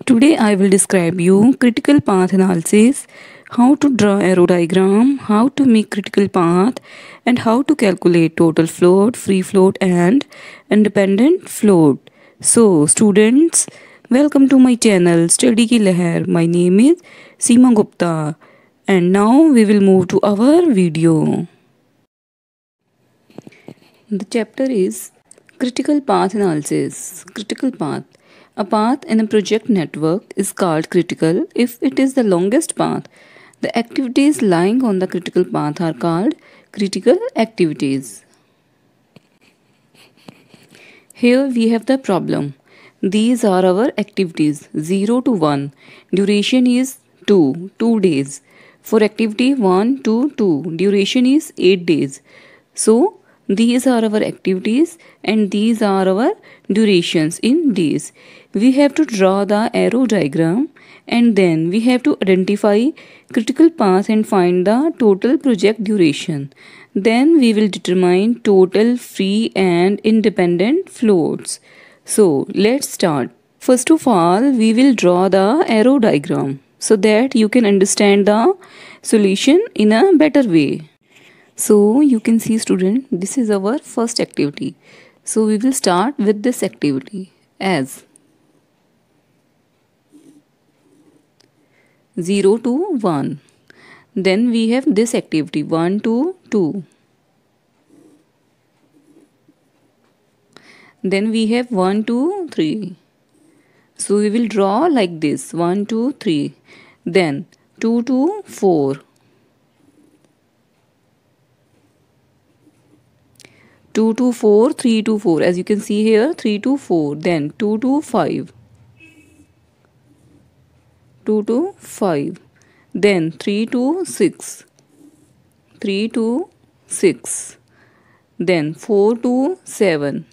Today I will describe you critical path analysis, how to draw arrow diagram, how to make critical path, and how to calculate total float, free float and independent float. So students, welcome to my channel Study Ki Leher. My name is Seema Gupta and now we will move to our video. The chapter is critical path analysis. Critical path. A path in a project network is called critical if it is the longest path. The activities lying on the critical path are called critical activities. Here we have the problem. These are our activities 0 to 1. Duration is 2 days. For activity 1 to 2, duration is 8 days. So these are our activities and these are our durations in days. We have to draw the arrow diagram and then we have to identify critical path and find the total project duration. Then we will determine total free and independent floats. So let's start. First of all, we will draw the arrow diagram so that you can understand the solution in a better way. So you can see student, this is our first activity. So we will start with this activity as 0 to 1. Then we have this activity 1 to 2. Then we have 1 to 3. So we will draw like this 1 to 3. Then 2 to 4. 2 to 4, 3 to 4. As you can see here, 3 to 4. Then 2 to 5. 2 to 5. Then 3 to 6. 3 to 6. Then 4 to 7.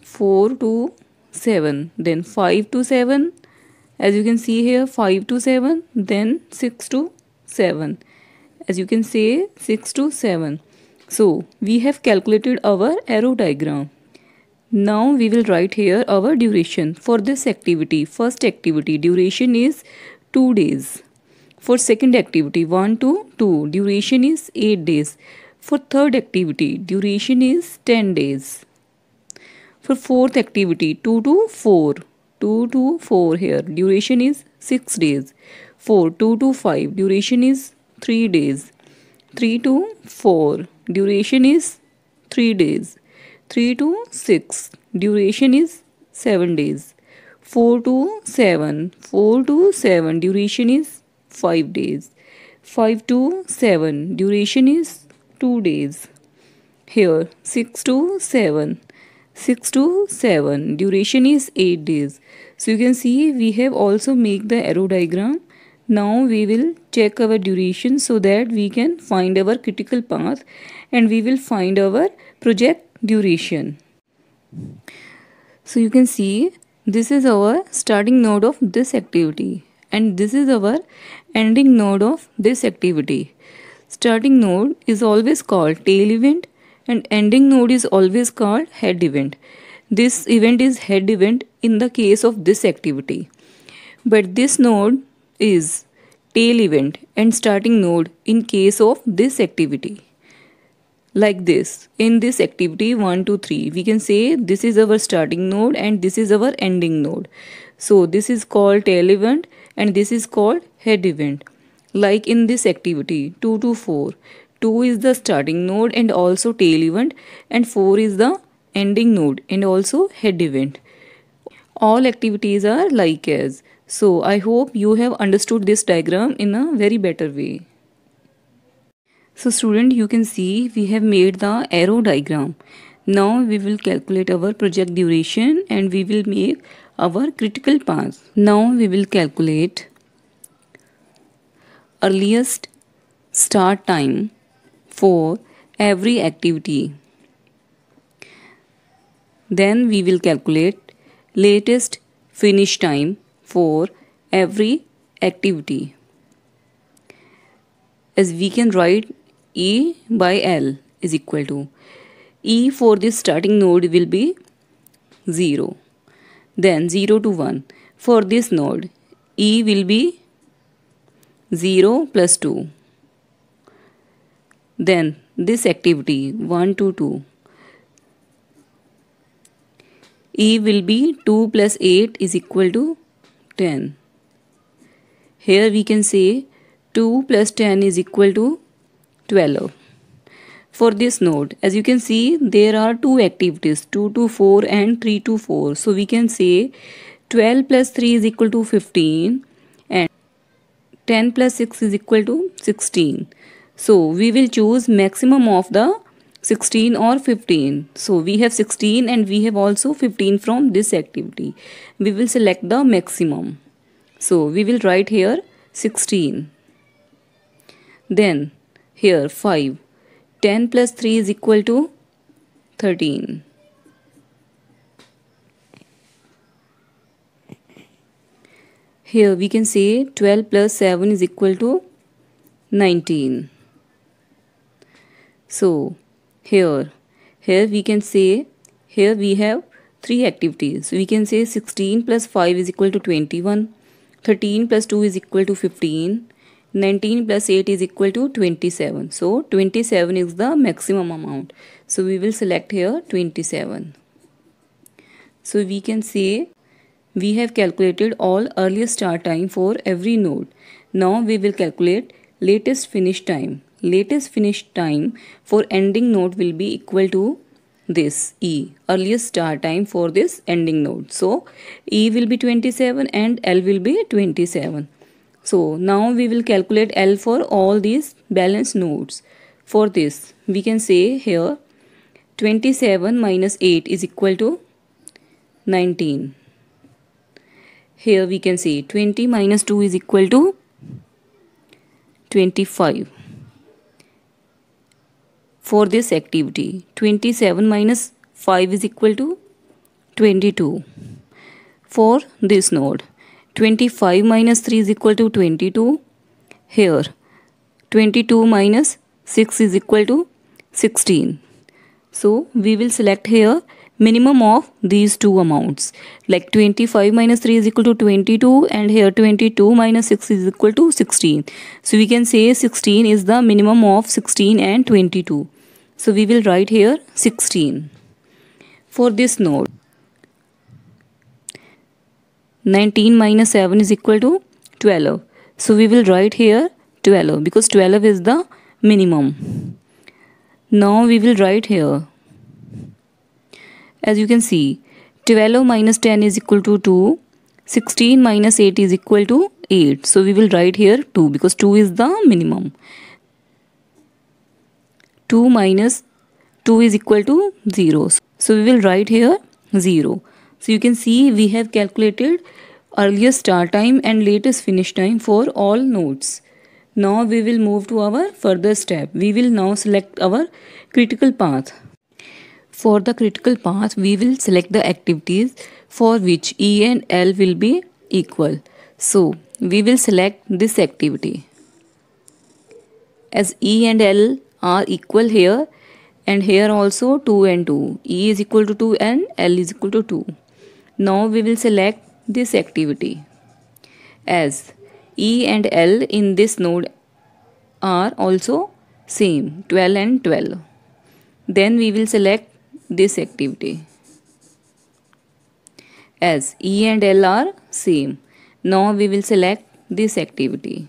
4 to 7. Then 5 to 7. As you can see here, 5 to 7. Then 6 to 7. As you can see, 6 to 7. So we have calculated our arrow diagram. Now we will write here our duration for this activity. First activity duration is 2 days. For second activity 1 to 2 duration is 8 days. For third activity duration is 10 days. For fourth activity 2 to 4. 2 to 4 here duration is 6 days. For 2 to 5 duration is 3 days. 3 to 4 duration is 3 days. 3 to 6 duration is 7 days. 4 to 7. 4 to 7 duration is 5 days. 5 to 7 duration is 2 days. Here 6 to 7. 6 to 7 duration is 8 days. So you can see we have also make the arrow diagram. Now we will check our duration so that we can find our critical path and we will find our project duration. So you can see this is our starting node of this activity and this is our ending node of this activity. Starting node is always called tail event and ending node is always called head event. This event is head event in the case of this activity. But this node is tail event and starting node in case of this activity. Like this, in this activity 1 to 3, we can say this is our starting node and this is our ending node. So this is called tail event and this is called head event. Like in this activity 2 to 4, 2 is the starting node and also tail event and 4 is the ending node and also head event. All activities are like as. So I hope you have understood this diagram in a very better way. So student, you can see we have made the arrow diagram. Now we will calculate our project duration and we will make our critical path. Now we will calculate earliest start time for every activity. Then we will calculate latest finish time for every activity. As we can write E by L is equal to E for this starting node will be 0. Then 0 to 1. For this node, E will be 0 plus 2. Then this activity 1 to 2. E will be 2 plus 8 is equal to 10. Here we can say 2 plus 10 is equal to 12. For this node, as you can see, there are two activities, 2 to 4 and 3 to 4. So we can say 12 plus 3 is equal to 15 and 10 plus 6 is equal to 16. So we will choose maximum of the 16 or 15. So we have 16 and we have also 15 from this activity. We will select the maximum. So we will write here 16. Then here 5. 10 plus 3 is equal to 13. Here we can say 12 plus 7 is equal to 19. So here we can say, here we have three activities. We can say 16 plus 5 is equal to 21. 13 plus 2 is equal to 15. 19 plus 8 is equal to 27. So 27 is the maximum amount. So we will select here 27. So we can say we have calculated all earliest start time for every node. Now we will calculate latest finish time. Latest finish time for ending node will be equal to this E, earliest start time for this ending node. So E will be 27 and L will be 27. So now we will calculate L for all these balanced nodes. For this, we can say here 27 minus 8 is equal to 19. Here we can say 20 minus 2 is equal to 25. For this activity, 27 minus 5 is equal to 22. For this node, 25 minus 3 is equal to 22. Here 22 minus 6 is equal to 16. So we will select here minimum of these two amounts, like 25 minus 3 is equal to 22 and here 22 minus 6 is equal to 16. So we can say 16 is the minimum of 16 and 22. So we will write here 16. For this node, 19 minus 7 is equal to 12. So we will write here 12 because 12 is the minimum. Now we will write here, as you can see, 12 minus 10 is equal to 2. 16 minus 8 is equal to 8. So we will write here 2 because 2 is the minimum. 2 minus 2 is equal to 0. So we will write here 0. So you can see we have calculated earliest start time and latest finish time for all nodes. Now we will move to our further step. We will now select our critical path. For the critical path, we will select the activities for which E and L will be equal. So we will select this activity. As E and L are equal here and here also 2 and 2. E is equal to 2 and L is equal to 2. Now we will select this activity. As E and L in this node are also same, 12 and 12. Then we will select this activity. As E and L are same. Now we will select this activity.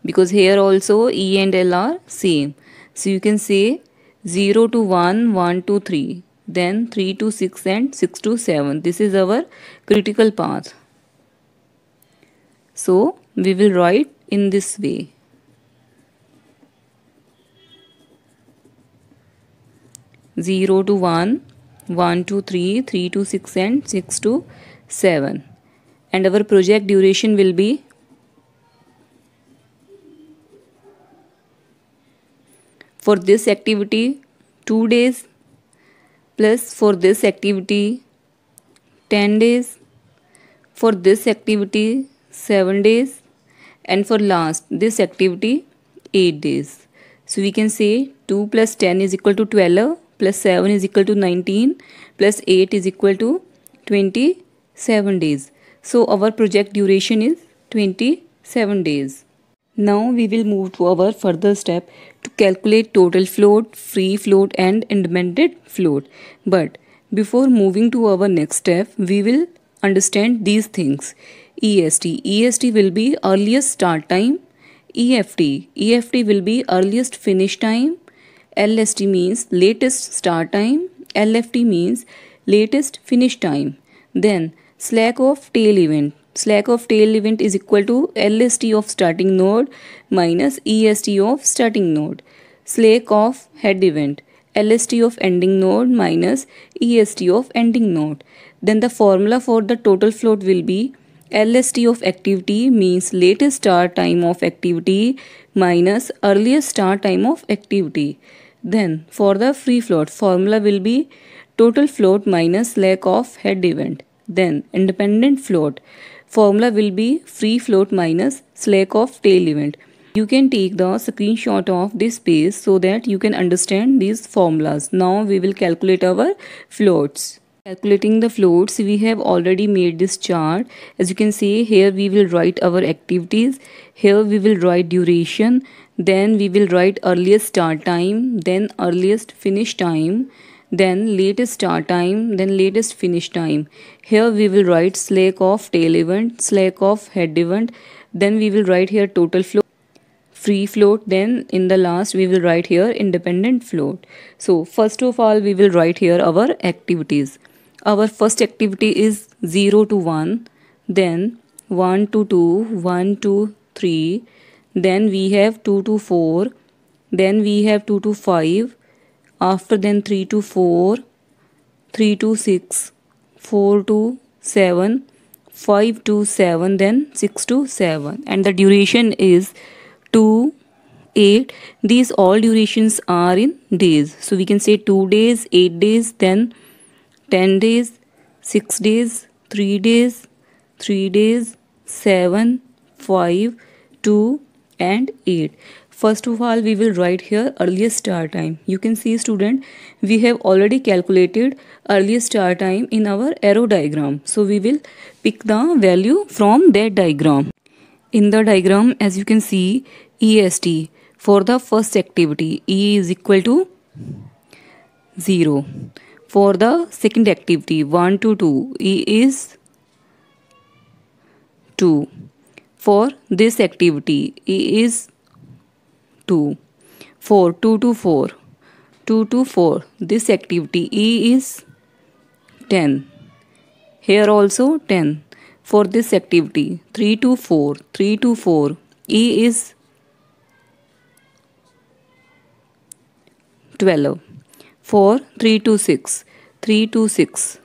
Because here also E and L are same. So you can say 0 to 1, 1 to 3. Then 3 to 6 and 6 to 7. This is our critical path. So we will write in this way. 0 to 1, 1 to 3, 3 to 6 and 6 to 7. And our project duration will be for this activity 2 days plus for this activity 10 days, for this activity 7 days and for last this activity 8 days. So we can say 2 plus 10 is equal to 12 plus 7 is equal to 19 plus 8 is equal to 27 days. So our project duration is 27 days. Now we will move to our further step to calculate total float, free float and independent float. But before moving to our next step, we will understand these things. EST. EST will be earliest start time. EFT. EFT will be earliest finish time. LST means latest start time. LFT means latest finish time. Then slack of tail event. Slack of tail event is equal to LST of starting node minus EST of starting node. Slack of head event. LST of ending node minus EST of ending node. Then the formula for the total float will be LST of activity means latest start time of activity minus earliest start time of activity. Then for the free float, formula will be total float minus slack of head event. Then independent float, formula will be free float minus slack of tail event. You can take the screenshot of this page so that you can understand these formulas. Now we will calculate our floats. Calculating the floats, we have already made this chart. As you can see here, we will write our activities. Here we will write duration. Then we will write earliest start time, then earliest finish time, then latest start time, then latest finish time. Here we will write slack of tail event, slack of head event. Then we will write here total float, free float. Then in the last we will write here independent float. So first of all we will write here our activities. Our first activity is 0 to 1, then 1 to 2, 1 to 3, then we have 2 to 4, then we have 2 to 5, after then 3 to 4, 3 to 6, 4 to 7, 5 to 7, then 6 to 7, and the duration is 2, 8. These all durations are in days, so we can say 2 days, 8 days, then 10 days, 6 days, 3 days, 3 days, 7, 5, 2 and 8. First of all we will write here earliest start time. You can see student, we have already calculated earliest start time in our arrow diagram. So we will pick the value from that diagram. In the diagram as you can see, EST for the first activity, E is equal to 0. For the second activity 1 to 2, E is 2. For this activity, E is 2. For 2 to 4, 2 to 4, this activity E is 10. Here also 10. For this activity 3 to 4, 3 to 4, E is 12. For 3 to 6, 3 to 6,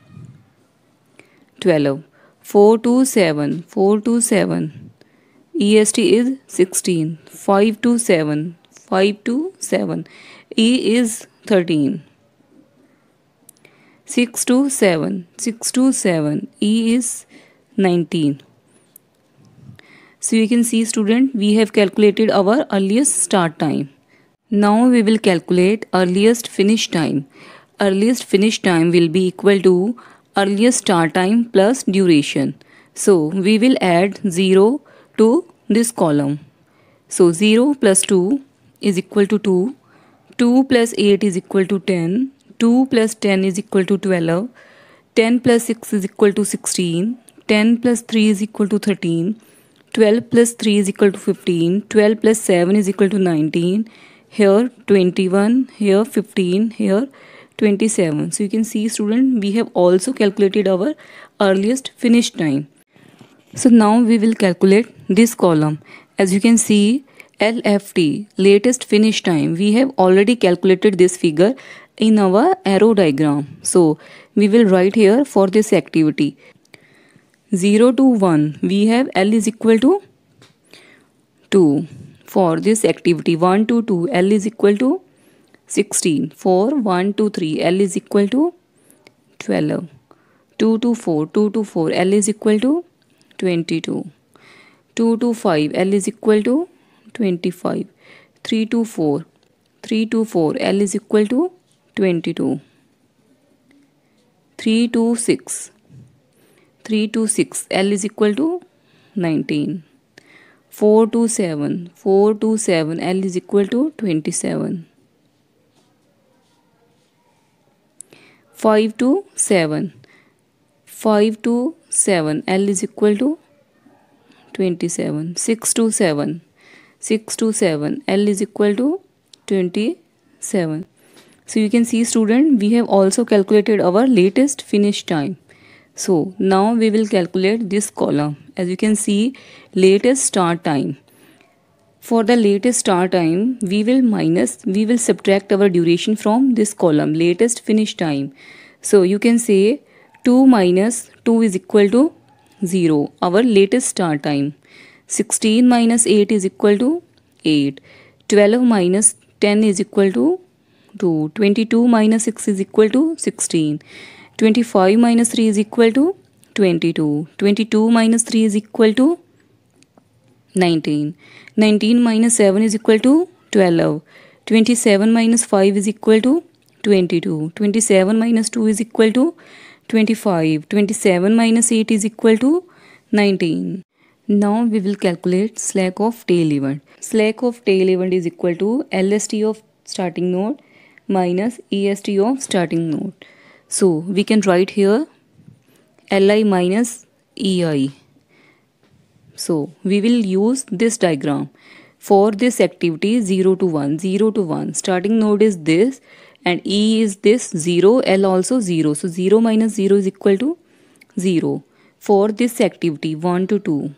12. 4 to 7, 4 to 7, EST is 16. 5 to 7, 5 to 7, E is 13. 6 to 7, 6 to 7, E is 19. So you can see student, we have calculated our earliest start time. Now we will calculate earliest finish time. Earliest finish time will be equal to earliest start time plus duration. So we will add 0 to this column. So 0 plus 2 is equal to 2. 2 plus 8 is equal to 10. 2 plus 10 is equal to 12. 10 plus 6 is equal to 16. 10 plus 3 is equal to 13. 12 plus 3 is equal to 15. 12 plus 7 is equal to 19. Here 21, here 15, here 27. So you can see student, we have also calculated our earliest finish time. So now we will calculate this column. As you can see, LFT, latest finish time, we have already calculated this figure in our arrow diagram. So we will write here for this activity 0 to 1, we have L is equal to 2. For this activity 1 to 2, L is equal to 16. For 1 to 3, L is equal to 12. 2 to 4, 2 to 4, L is equal to 22. 2 to 5, L is equal to 25. 3 to 4, 3 to 4, L is equal to 22. 3 to 6, 3 to 6, L is equal to 19. 4 to 7, 4 to 7, L is equal to 27. 5 to 7, 5 to 7, L is equal to 27. 6 to 7, 6 to 7, L is equal to 27. So you can see, student, we have also calculated our latest finish time. So now we will calculate this column. As you can see, latest start time. For the latest start time, we will subtract our duration from this column, latest finish time. So you can say 2 minus 2 is equal to 0, our latest start time. 16 minus 8 is equal to 8. 12 minus 10 is equal to 2. 22 minus 6 is equal to 16. 25 minus 3 is equal to 22. 22 minus 3 is equal to 19. 19 minus 7 is equal to 12. 27 minus 5 is equal to 22. 27 minus 2 is equal to 25. 27 minus 8 is equal to 19. Now we will calculate slack of tail event. Slack of tail event is equal to LST of starting node minus EST of starting node. So we can write here Li minus EI. So we will use this diagram. For this activity 0 to 1, 0 to 1, starting node is this and E is this 0, L also 0. So 0 minus 0 is equal to 0. For this activity 1 to 2,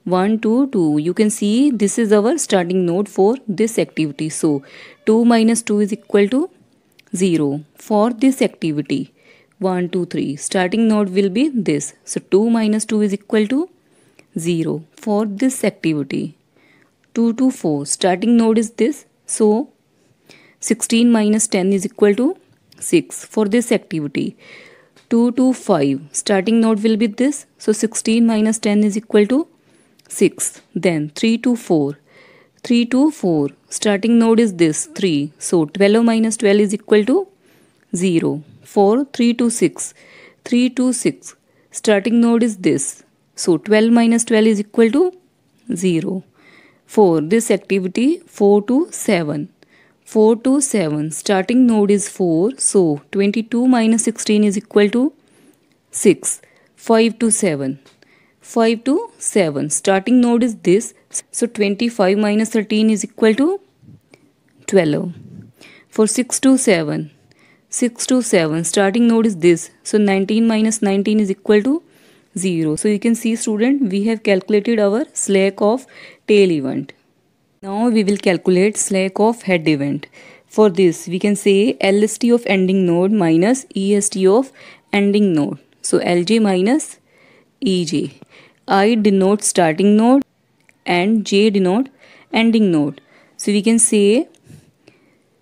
1 to 2, you can see this is our starting node for this activity. So 2 minus 2 is equal to 0. For this activity 1 2 3, starting node will be this. So 2 minus 2 is equal to 0. For this activity 2 to 4, starting node is this. So 16 minus 10 is equal to 6. For this activity 2 to 5, starting node will be this. So 16 minus 10 is equal to 6. Then 3 to 4, 3 to 4, starting node is this 3. So 12 minus 12 is equal to 0. For 3 to 6, 3 to 6, starting node is this. So 12 minus 12 is equal to 0. For this activity 4 to 7, 4 to 7, starting node is 4. So 22 minus 16 is equal to 6. 5 to 7, 5 to 7, starting node is this. So 25 minus 13 is equal to 12. For 6 to 7, 6 to 7, starting node is this. So 19 minus 19 is equal to 0. So you can see, student, we have calculated our slack of tail event. Now we will calculate slack of head event. For this we can say LST of ending node minus EST of ending node. So LJ minus EJ. I denote starting node and J denote ending node. So we can say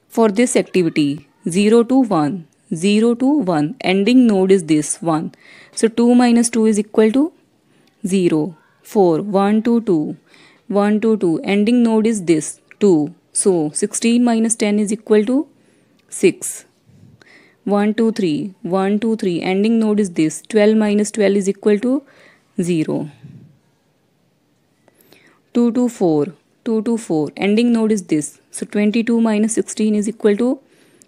for this activity 0 to 1, 0 to 1, ending node is this 1. So 2 minus 2 is equal to 0. 4, 1 to 2, 1 to 2, ending node is this 2. So 16 minus 10 is equal to 6. 1 to 3, 1 to 3, ending node is this 12 minus 12 is equal to 0. 2 to 4, 2 to 4, ending node is this. So 22 minus 16 is equal to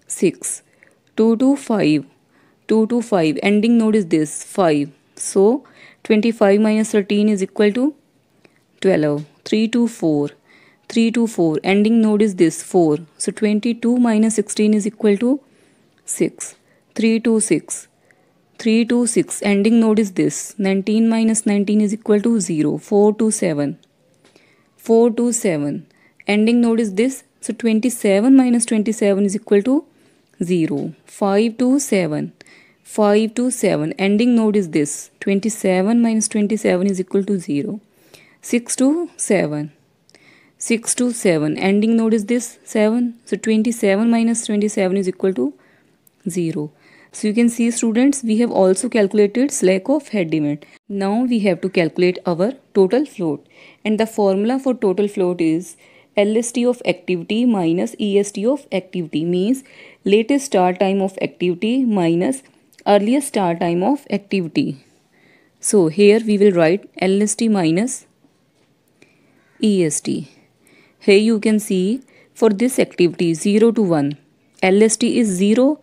6. 2 to 5, 2 to 5, ending node is this 5. So 25 minus 13 is equal to 12. 3 to 4, 3 to 4, ending node is this 4. So 22 minus 16 is equal to 6. 3 to 6, 3 to 6, ending node is this 19 minus 19 is equal to 0. 4 to 7, 4 to 7, ending node is this. So 27 minus 27 is equal to 0. 5 to 7, 5 to 7, ending node is this 27 minus 27 is equal to 0. 6 to 7, 6 to 7, ending node is this 7. So 27 minus 27 is equal to 0. So you can see, students, we have also calculated slack of head event. Now we have to calculate our total float, and the formula for total float is LST of activity minus EST of activity, means latest start time of activity minus earliest start time of activity. So here we will write LST minus EST. Here you can see for this activity 0 to 1, LST is 0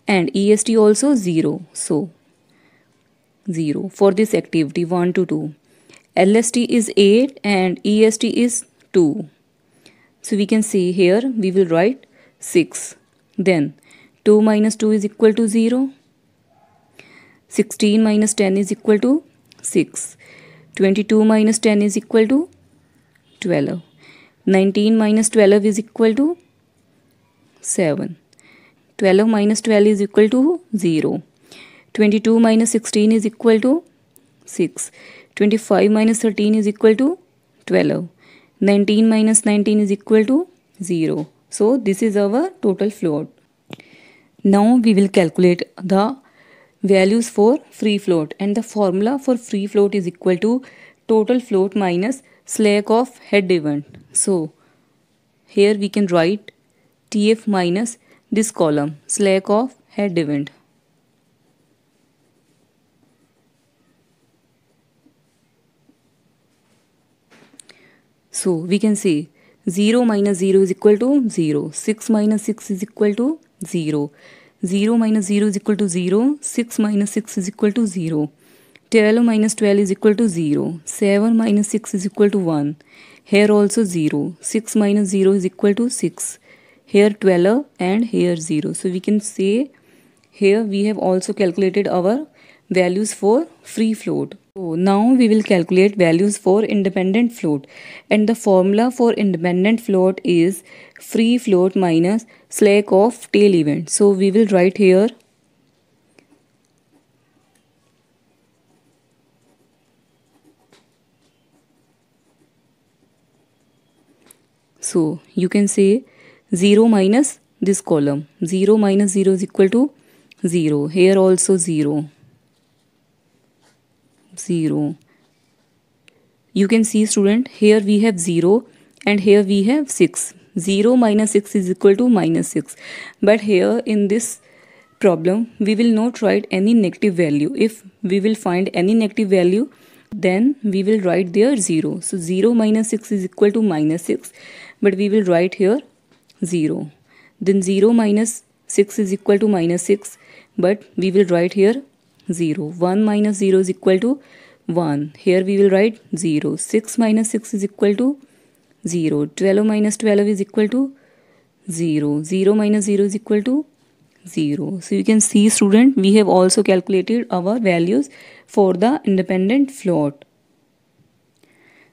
and EST also 0. So 0 for this activity 1 to 2. LST is 8 and EST is 2. So we can see here we will write 6. Then 2 minus 2 is equal to 0. 16 minus 10 is equal to 6. 22 minus 10 is equal to 12. 19 minus 12 is equal to 7. 12 minus 12 is equal to 0. 22 minus 16 is equal to 6. 25 minus 13 is equal to 12. 19 minus 19 is equal to 0. So this is our total float. Now we will calculate the values for free float, and the formula for free float is equal to total float minus slack of head event. So here we can write TF minus this column slack of head event. So we can say 0 minus 0 is equal to 0. 6 minus 6 is equal to 0. 0 minus 0 is equal to 0. 6 minus 6 is equal to 0. 12 minus 12 is equal to 0. 7 minus 6 is equal to 1. Here also 0. 6 minus 0 is equal to 6. Here 12 and here 0. So we can say here we have also calculated our values for free float. So now we will calculate values for independent float, and the formula for independent float is free float minus slack of tail event. So we will write here so you can say 0 minus this column. 0 minus 0 is equal to 0. Here also 0. 0. You can see student, here we have 0 and here we have 6. 0 minus 6 is equal to minus 6. But here in this problem we will not write any negative value. If we will find any negative value, then we will write there 0. So 0 minus 6 is equal to minus 6. But we will write here 0. Then 0 minus 6 is equal to minus 6. But we will write here 0. 1 minus 0 is equal to 1. Here we will write 0. 6 minus 6 is equal to 0. 12 minus 12 is equal to 0. 0 minus 0 is equal to 0. So you can see student, we have also calculated our values for the independent float.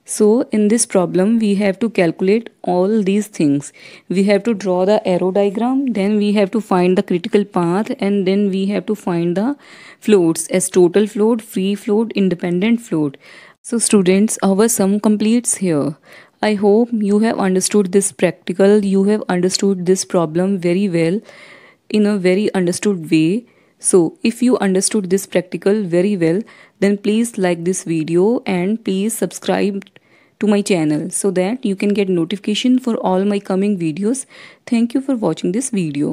So in this problem we have to calculate all these things. We have to draw the arrow diagram, then we have to find the critical path, and then we have to find the floats as total float, free float, independent float. So students, our sum completes here. I hope you have understood this practical, you have understood this problem very well in a very understood way. So if you understood this practical very well, then please like this video and please subscribe to my channel so that you can get notification for all my coming videos. Thank you for watching this video.